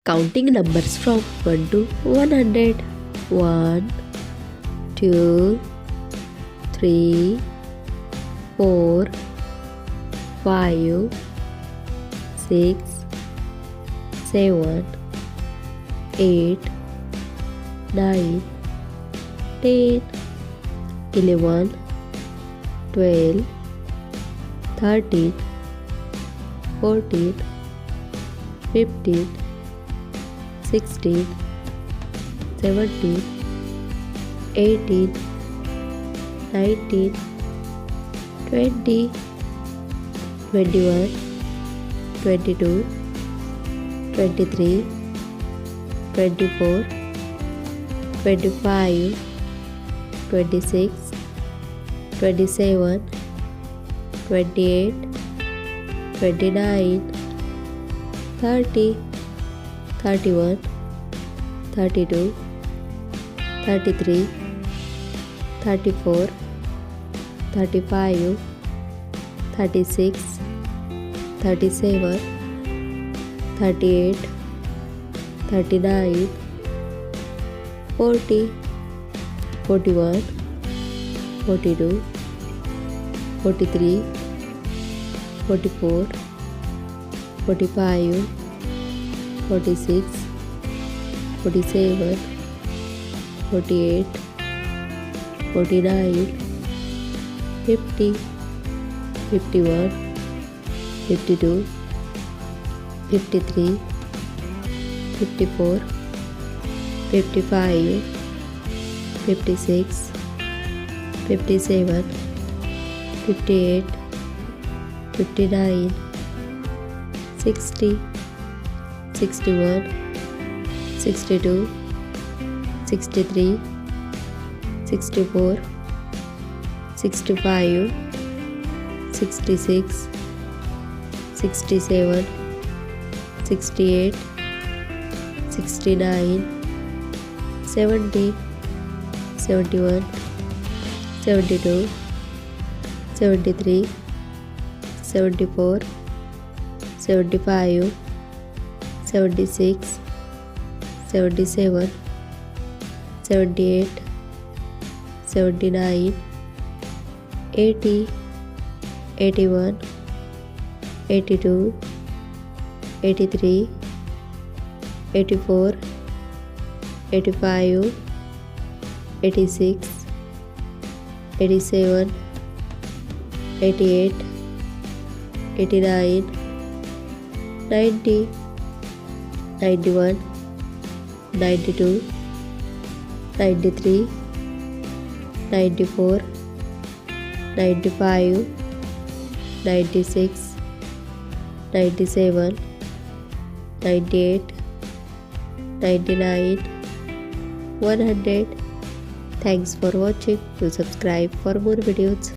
Counting numbers from 1 to 100. 1, 2, 3, 4, 5, 6, 7, 8, 9, 10, 11, 12, 13, 14, 15, 16, 17, 18, 19, 20, 21, 22, 23, 24, 25, 26, 27, 28, 29, 30, 31, 32, 33, 34, 35, 36, 37, 38, 39, 40, 41, 42, 43, 44, 45, 46, 47, 48, 49, 50, 51, 52, 53, 54, 55, 56, 57, 58, 59, 60, 61, 62, 63, 64, 65, 66, 67, 68, 69, 70, 71, 72, 73, 74, 75, 76, 77, 78, 79, 80, 81, 82, 83, 84, 85, 86, 87, 88, 89, 90, 91, 92, 93, 94, 95, 96, 97, 98, 99, 100. Thanks for watching. Do subscribe for more videos.